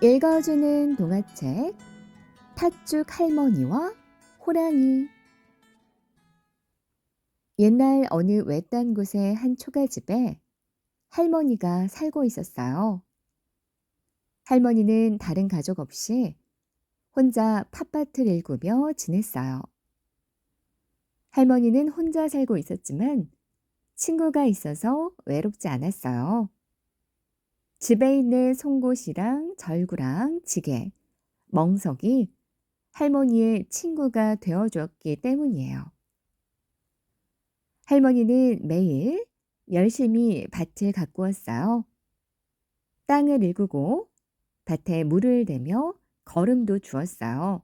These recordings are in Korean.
읽어주는 동화책 팥죽 할머니와 호랑이. 옛날 어느 외딴 곳의 한 초가집에 할머니가 살고 있었어요. 할머니는 다른 가족 없이 혼자 팥밭을 일구며 지냈어요. 할머니는 혼자 살고 있었지만 친구가 있어서 외롭지 않았어요. 집에 있는 송곳이랑 절구랑 지게, 멍석이 할머니의 친구가 되어주었기 때문이에요. 할머니는 매일 열심히 밭을 가꾸었어요. 땅을 일구고 밭에 물을 대며 거름도 주었어요.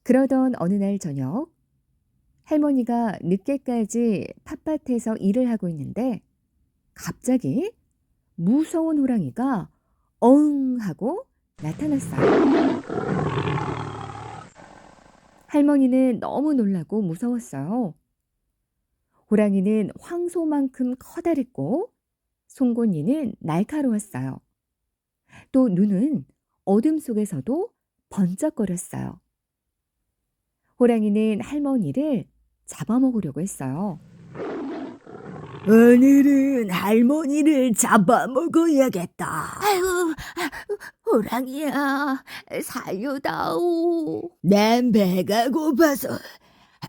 그러던 어느 날 저녁, 할머니가 늦게까지 팥밭에서 일을 하고 있는데 갑자기 무서운 호랑이가 어흥 하고 나타났어요. 할머니는 너무 놀라고 무서웠어요. 호랑이는 황소만큼 커다랬고 송곳니는 날카로웠어요. 또 눈은 어둠 속에서도 번쩍거렸어요. 호랑이는 할머니를 잡아먹으려고 했어요. 오늘은 할머니를 잡아먹어야겠다. 아유, 호랑이야, 살려다오. 난 배가 고파서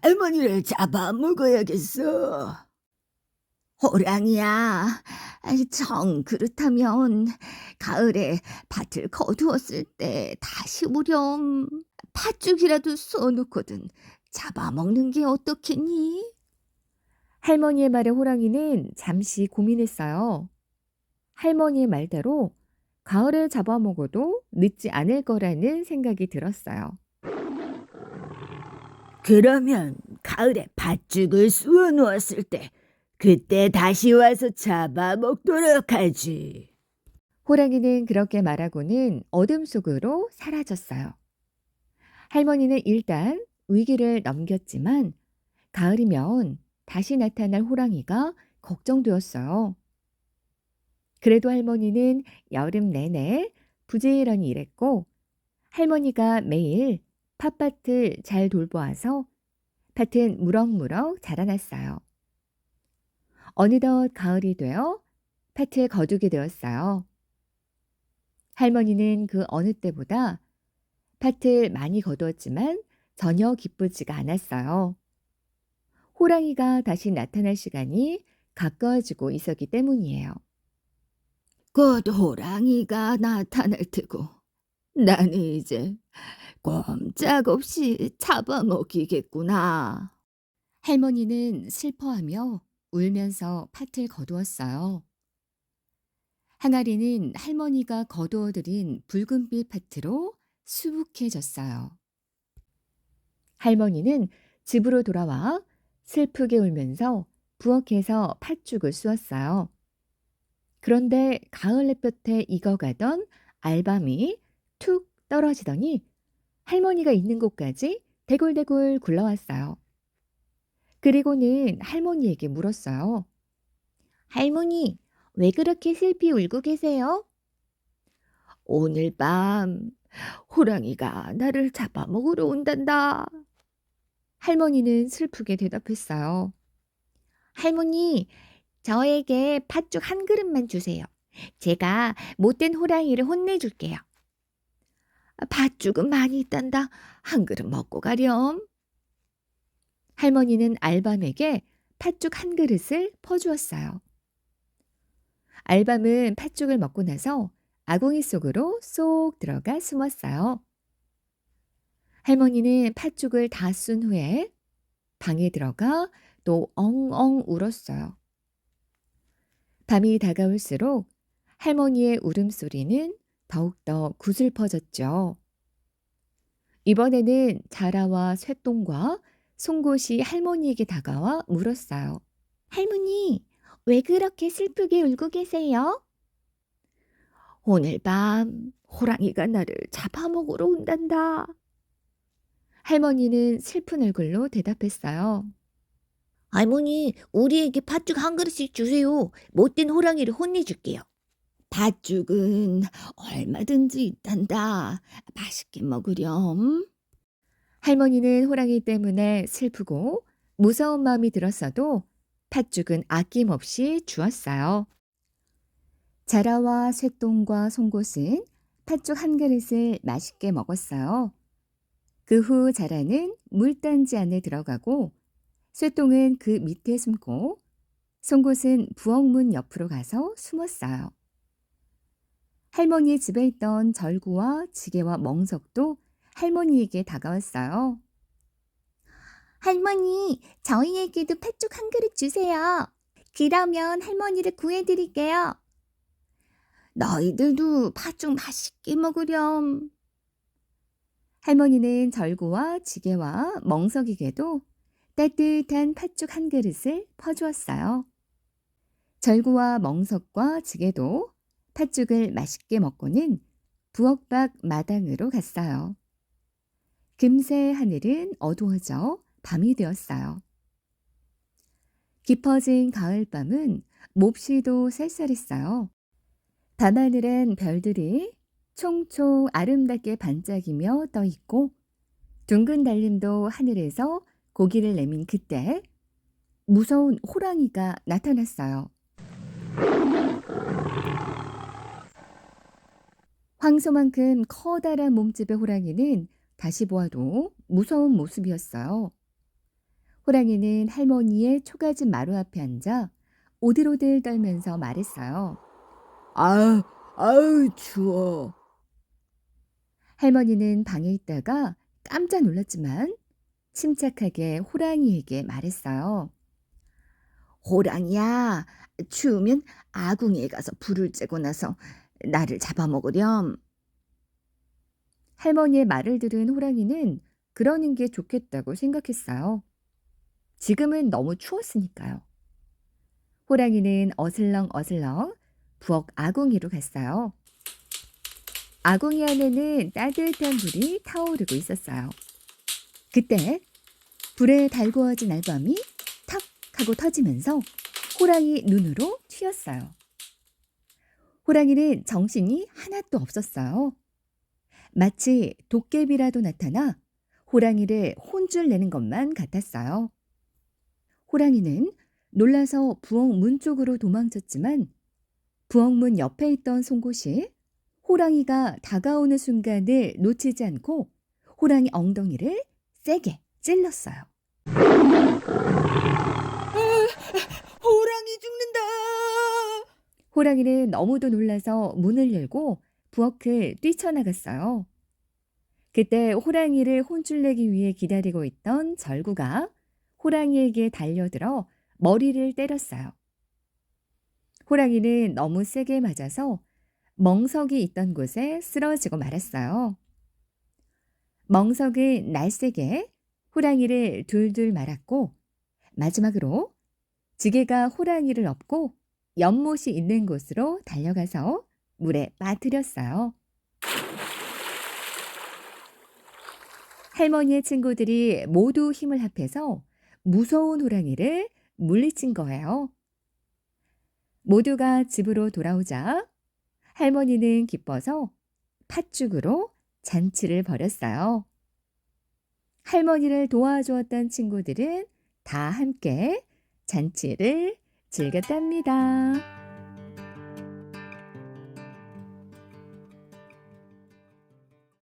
할머니를 잡아먹어야겠어. 호랑이야, 정 그렇다면 가을에 밭을 거두었을 때 다시 오렴. 팥죽이라도 쏘놓고든 잡아먹는 게 어떻겠니? 할머니의 말에 호랑이는 잠시 고민했어요. 할머니의 말대로 가을에 잡아먹어도 늦지 않을 거라는 생각이 들었어요. 그러면 가을에 팥죽을 쑤어 놓았을 때 그때 다시 와서 잡아먹도록 하지. 호랑이는 그렇게 말하고는 어둠 속으로 사라졌어요. 할머니는 일단 위기를 넘겼지만 가을이면 다시 나타날 호랑이가 걱정되었어요. 그래도 할머니는 여름 내내 부지런히 일했고 할머니가 매일 팥밭을 잘 돌보아서 밭은 무럭무럭 자라났어요. 어느덧 가을이 되어 팥을 거두게 되었어요. 할머니는 그 어느 때보다 팥을 많이 거두었지만 전혀 기쁘지가 않았어요. 호랑이가 다시 나타날 시간이 가까워지고 있었기 때문이에요. 곧 호랑이가 나타날 테고 나는 이제 꼼짝없이 잡아먹히겠구나. 할머니는 슬퍼하며 울면서 팥을 거두었어요. 항아리는 할머니가 거두어들인 붉은빛 팥으로 수북해졌어요. 할머니는 집으로 돌아와 슬프게 울면서 부엌에서 팥죽을 쑤었어요. 그런데 가을 햇볕에 익어가던 알밤이 툭 떨어지더니 할머니가 있는 곳까지 대굴대굴 굴러왔어요. 그리고는 할머니에게 물었어요. 할머니, 왜 그렇게 슬피 울고 계세요? 오늘 밤 호랑이가 나를 잡아먹으러 온단다. 할머니는 슬프게 대답했어요. 할머니, 저에게 팥죽 한 그릇만 주세요. 제가 못된 호랑이를 혼내줄게요. 팥죽은 많이 있단다. 한 그릇 먹고 가렴. 할머니는 알밤에게 팥죽 한 그릇을 퍼주었어요. 알밤은 팥죽을 먹고 나서 아궁이 속으로 쏙 들어가 숨었어요. 할머니는 팥죽을 다 쓴 후에 방에 들어가 또 엉엉 울었어요. 밤이 다가올수록 할머니의 울음소리는 더욱더 구슬퍼졌죠. 이번에는 자라와 쇠똥과 송곳이 할머니에게 다가와 물었어요. 할머니, 왜 그렇게 슬프게 울고 계세요? 오늘 밤 호랑이가 나를 잡아먹으러 온단다. 할머니는 슬픈 얼굴로 대답했어요. 할머니, 우리에게 팥죽 한 그릇씩 주세요. 못된 호랑이를 혼내줄게요. 팥죽은 얼마든지 있단다. 맛있게 먹으렴. 할머니는 호랑이 때문에 슬프고 무서운 마음이 들었어도 팥죽은 아낌없이 주었어요. 자라와 쇠똥과 송곳은 팥죽 한 그릇을 맛있게 먹었어요. 그 후 자라는 물단지 안에 들어가고 쇠똥은 그 밑에 숨고 송곳은 부엌문 옆으로 가서 숨었어요. 할머니의 집에 있던 절구와 지게와 멍석도 할머니에게 다가왔어요. 할머니, 저희에게도 팥죽 한 그릇 주세요. 그러면 할머니를 구해드릴게요. 너희들도 팥죽 맛있게 먹으렴. 할머니는 절구와 지게와 멍석에게도 따뜻한 팥죽 한 그릇을 퍼주었어요. 절구와 멍석과 지게도 팥죽을 맛있게 먹고는 부엌 밖 마당으로 갔어요. 금세 하늘은 어두워져 밤이 되었어요. 깊어진 가을밤은 몹시도 쌀쌀했어요. 밤하늘엔 별들이 총총 아름답게 반짝이며 떠 있고 둥근 달림도 하늘에서 고기를 내민 그때 무서운 호랑이가 나타났어요. 황소만큼 커다란 몸집의 호랑이는 다시 보아도 무서운 모습이었어요. 호랑이는 할머니의 초가집 마루 앞에 앉아 오들오들 떨면서 말했어요. 아우, 추워. 할머니는 방에 있다가 깜짝 놀랐지만 침착하게 호랑이에게 말했어요. 호랑이야, 추우면 아궁이에 가서 불을 쬐고 나서 나를 잡아먹으렴. 할머니의 말을 들은 호랑이는 그러는 게 좋겠다고 생각했어요. 지금은 너무 추웠으니까요. 호랑이는 어슬렁어슬렁 부엌 아궁이로 갔어요. 아궁이 안에는 따뜻한 불이 타오르고 있었어요. 그때 불에 달구어진 알밤이 탁 하고 터지면서 호랑이 눈으로 튀었어요. 호랑이는 정신이 하나도 없었어요. 마치 도깨비라도 나타나 호랑이를 혼쭐 내는 것만 같았어요. 호랑이는 놀라서 부엌 문 쪽으로 도망쳤지만 부엌 문 옆에 있던 송곳이 호랑이가 다가오는 순간을 놓치지 않고 호랑이 엉덩이를 세게 찔렀어요. 호랑이 죽는다. 호랑이는 너무도 놀라서 문을 열고 부엌을 뛰쳐나갔어요. 그때 호랑이를 혼쭐내기 위해 기다리고 있던 절구가 호랑이에게 달려들어 머리를 때렸어요. 호랑이는 너무 세게 맞아서 멍석이 있던 곳에 쓰러지고 말았어요. 멍석은 날쌔게 호랑이를 둘둘 말았고 마지막으로 지게가 호랑이를 엎고 연못이 있는 곳으로 달려가서 물에 빠뜨렸어요. 할머니의 친구들이 모두 힘을 합해서 무서운 호랑이를 물리친 거예요. 모두가 집으로 돌아오자 할머니는 기뻐서 팥죽으로 잔치를 벌였어요. 할머니를 도와주었던 친구들은 다 함께 잔치를 즐겼답니다.